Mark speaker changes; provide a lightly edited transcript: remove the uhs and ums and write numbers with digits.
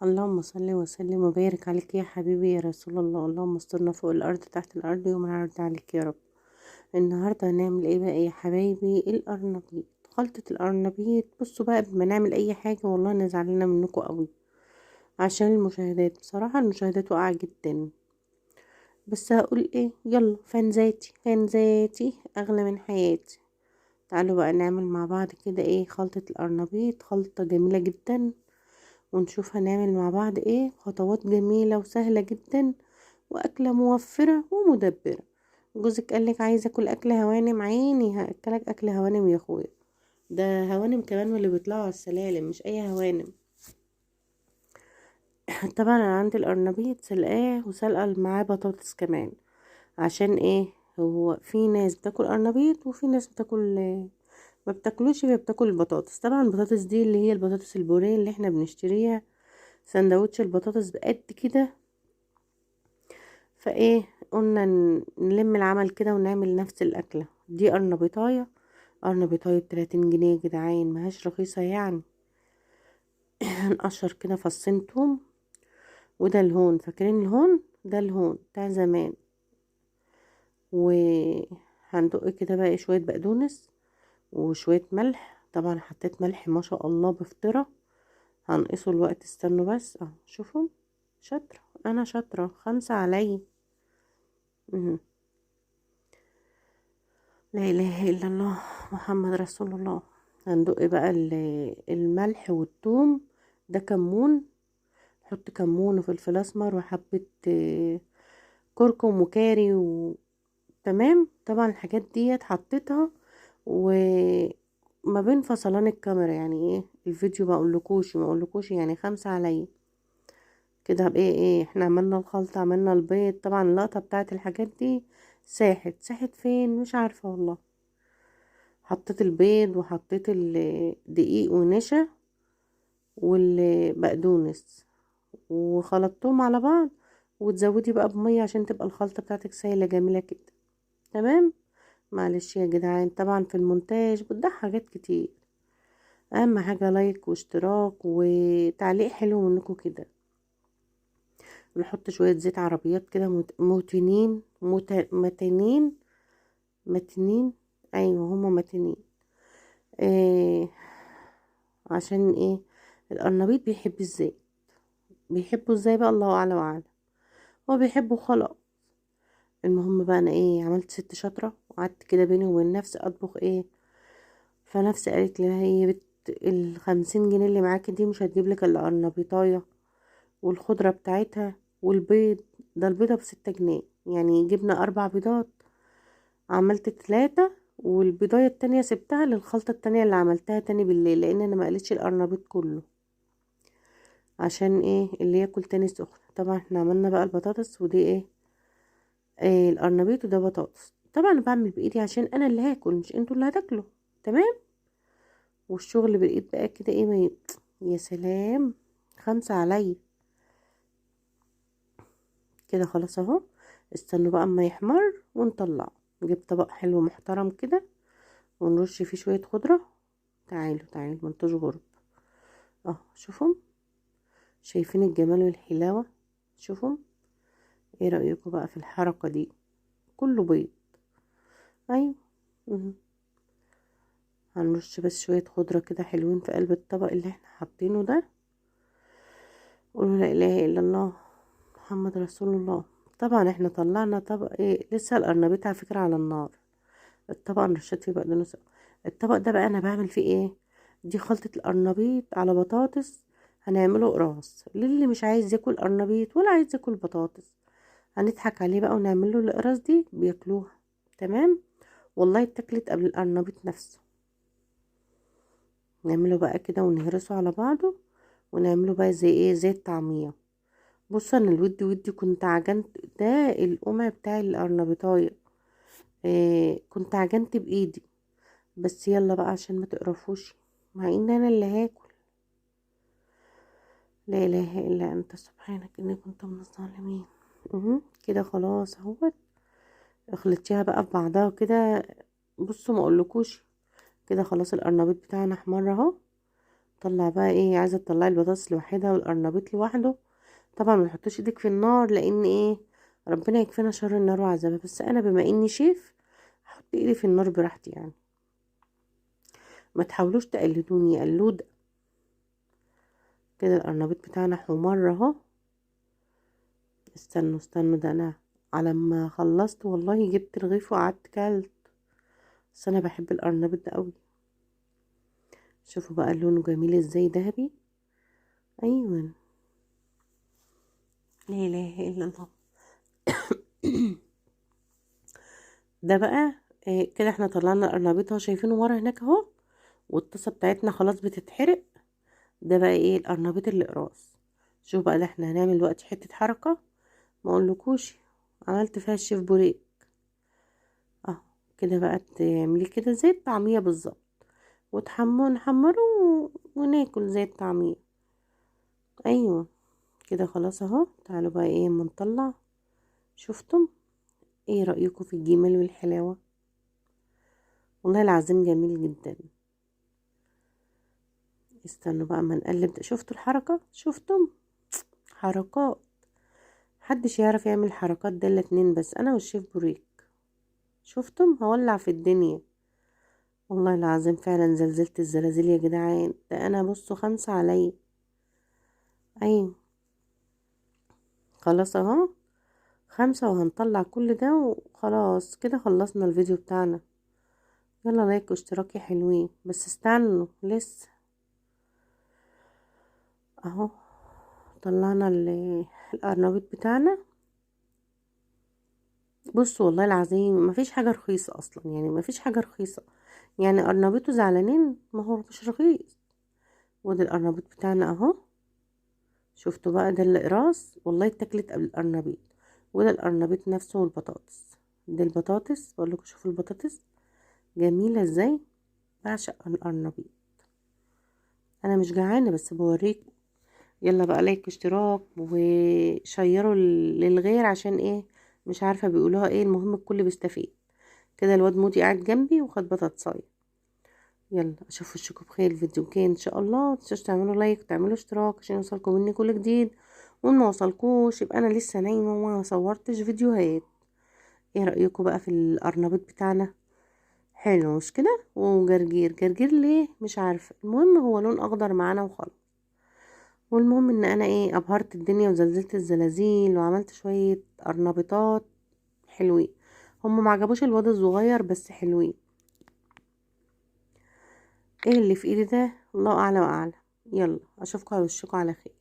Speaker 1: اللهم صل وسلم وبارك عليك يا حبيبي يا رسول الله. اللهم استرنا فوق الارض تحت الارض يوم العرض عليك يا رب. النهارده هنعمل ايه بقى يا حبايبي؟ القرنبيط، خلطة القرنبيط. بصوا بقى قبل ما نعمل اي حاجة، والله انا زعلانة منكم قوي عشان المشاهدات. بصراحة المشاهدات واقعة جدا، بس هقول ايه؟ يلا، فان ذاتي اغلى من حياتي. تعالوا بقى نعمل مع بعض كده ايه خلطة القرنبيط. خلطة جميلة جدا، ونشوف هنعمل مع بعض ايه. خطوات جميلة وسهلة جدا، واكلة موفرة ومدبرة. جوزك قالك عايزة اكل اكل هوانم، عيني هاكلك اكل هوانم يا اخويا. ده هوانم كمان، واللي بيطلعوا على السلالم مش اي هوانم. طبعا انا عندي القرنبيط سلقاه وسلقه معاه بطاطس كمان. عشان ايه؟ هو في ناس بتاكل قرنبيط وفي ناس بتاكل ما بتاكلوش، هي بتاكل البطاطس. طبعا البطاطس دي اللي هي البطاطس البوريه اللي احنا بنشتريها، سندوتش البطاطس بقد كده. فايه قلنا نلم العمل كده ونعمل نفس الاكله دي. قرنبيطايه ب30 جنيه يا جدعان، مهاش رخيصه يعني. هنقشر كده فصين توم، وده الهون، فاكرين الهون؟ ده الهون بتاع زمان. وهندق كده بقى شويه بقدونس وشويه ملح. طبعا حطيت ملح ما شاء الله بفطره. هنقصه الوقت، استنوا بس اهو شوفوا. شاطره، انا شاطره، 5 علي. لا إله إلا الله محمد رسول الله. هندق بقى الملح والثوم. ده كمون، نحط كمون وفلفل أسمر وحبة كركم وكاري تمام. طبعا الحاجات ديت حطيتها وما بين فصلان الكاميرا، يعني ايه الفيديو ما اقولكوش يعني 5 علي. كده بقى ايه، احنا عملنا الخلطة، عملنا البيض. طبعا اللقطة بتاعت الحاجات دي ساحت فين مش عارفة والله. حطيت البيض وحطيت الدقيق ونشا والبقدونس وخلطتهم على بعض. وتزودي بقى بمية عشان تبقى الخلطة بتاعتك سايلة جميلة كده. تمام. معلش يا جدعان، طبعا في المونتاج بتضيع حاجات كتير. اهم حاجة لايك واشتراك وتعليق حلو منكم كده. نحط شوية زيت عربيات كده موتنين متنين. ايوه هما متنين. إيه؟ عشان ايه؟ القرنبيط بيحب الزيت. بيحبه ازاي بقى؟ الله اعلى واعلم. هو بيحبه خلاص. المهم بقى انا ايه، عملت ست شاطرة وقعدت كده بيني وبين نفسي اطبخ ايه. فنفسي قالت لي هي بت 50 جنيه اللي معاكي دي مش هتجيب لك الا قرنبيطايه والخضرة بتاعتها والبيض. ده البيضة ب6 جنيه، يعني جبنا 4 بيضات. عملت 3، والبيضاية التانية سبتها للخلطة التانية اللي عملتها تاني بالليل، لان انا ما قلتش القرنبيط كله عشان ايه اللي ياكل تاني سخن. طبعا احنا عملنا بقى البطاطس، ودي ايه، القرنبيط وده بطاطس. طبعا أنا بعمل بايدي عشان انا اللي هاكل مش انتوا اللي هتاكلوا. تمام. والشغل بالايد بقى كده ايه يا سلام. 5 علي. كده خلاص اهو. استنوا بقى اما يحمر ونطلعه. نجيب طبق حلو محترم كده ونرش فيه شوية خضرة. تعالوا منتوش غرب. اه شوفوا، شايفين الجمال والحلاوة؟ شوفوا. ايه رأيكم بقى في الحركة دي؟ كله بيض. ايوه. مهم. هنرش بس شوية خضرة كده حلوين في قلب الطبق اللي احنا حاطينه ده. قولوا لا اله الا الله محمد رسول الله. طبعا احنا طلعنا طبق ايه، لسه القرنبيط على فكرة على النار. الطبق رشيت فيه بقدونس. الطبق ده بقى انا بعمل فيه ايه؟ دي خلطة القرنبيط على بطاطس. هنعمله قراص للي مش عايز ياكل قرنبيط ولا عايز ياكل بطاطس. هنضحك عليه بقى ونعمله القراص دي بياكلوها. تمام. والله اتاكلت قبل القرنبيط نفسه. نعمله بقى كده ونهرسه على بعضه، ونعمله بقى زي ايه، زي الطعمية. بص انا ودي كنت عجنت ده القمع بتاع القرنبيطايه. إيه، كنت عجنت بايدي. بس يلا بقى عشان ما تقرفوش، مع ان انا اللي هاكل. لا اله الا انت سبحانك اني كنت من الظالمين. كده خلاص اهوت. اخلطيها بقى في بعضها كده. بصوا ما اقولكوش، كده خلاص القرنبيط بتاعنا احمر اهو. طلع بقى ايه، عايزه تطلعي البطاطس لوحدها والقرنبيط لوحده. طبعا ما تحطيش ايدك في النار، لان ايه، ربنا يكفينا شر النار وعذابها. بس انا بما اني شيف هحط ايدي في النار براحتي يعني. ما تحاولوش تقلدوني قلود. كده القرنبيط بتاعنا حمر اهو. استنوا استنوا، ده انا على ما خلصت والله جبت رغيف وقعدت كلت. بس انا بحب القرنبيط ده قوي. شوفوا بقى لونه جميل ازاي، ذهبي. ايوه. لا اله الا الله. ده بقى إيه كده، احنا طلعنا القرنبيط اهو، شايفينه ورا هناك اهو. والطاسه بتاعتنا خلاص بتتحرق. ده بقى ايه، القرنبيط الاقراص. شوف بقى، ده احنا هنعمل دلوقتي حته حركه ما اقولكوش. عملت فيها الشيف بوريك. اهو كده بقى تعملي كده زي الطعميه بالظبط. نحمره وناكل زي الطعميه. ايوه. كده خلاص اهو. تعالوا بقى ايه اما نطلع. شفتم؟ ايه رأيكم في الجمال والحلاوة؟ والله العظيم جميل جدا. استنوا بقى اما نقلب ده. شفتوا الحركة؟ شفتم؟ حركات. محدش يعرف يعمل حركات ده الا اتنين بس، انا والشيف بوريك. شفتم؟ هولع في الدنيا. والله العظيم فعلا زلزلت الزلازل يا جدعان. ده انا بصوا 5 عليا. ايوه. خلاص اهو. 5 وهنطلع كل ده وخلاص كده خلصنا الفيديو بتاعنا. يلا لايك واشتراك يا حلوين، بس استنوا لسه. اهو طلعنا القرنبيط بتاعنا. بصوا والله العظيم مفيش حاجة رخيصة اصلا، يعني مفيش حاجة رخيصة. يعني قرنبيطه زعلانين، ما هو مش رخيص. وده القرنبيط بتاعنا اهو. شفتوا بقى، ده الاقراص والله اتاكلت قبل القرنبيط. وده القرنبيط نفسه والبطاطس. دي البطاطس، بقول لكم شوفوا البطاطس جميلة ازاي. بعشق القرنبيط. انا مش جعانة بس بوريكم. يلا بقى لايك واشتراك وشيروا للغير، عشان ايه، مش عارفة بيقولوها ايه، المهم الكل بيستفيد. كده الواد مودي قاعد جنبي وخد بطاطساية. يلا اشوف وشكم بخير الفيديو كان ان شاء الله. متنسوش تعملوا لايك وتعملوا اشتراك عشان يوصلكم مني كل جديد. وان ما وصلكوش يبقى انا لسه نايمة وما صورتش فيديوهات. ايه رأيكم بقى في القرنبيط بتاعنا؟ حلو مش كده؟ وجرجير جرجير ليه مش عارفة، المهم هو لون اخضر معانا وخلاص. والمهم ان انا ايه، ابهرت الدنيا وزلزلت الزلازل وعملت شوية قرنبيطات حلوين. هم ما عجبوش الواد الصغير بس حلوين. ايه اللي في ايدي ده؟ الله اعلى واعلم. يلا اشوفكم على وشكم على خير.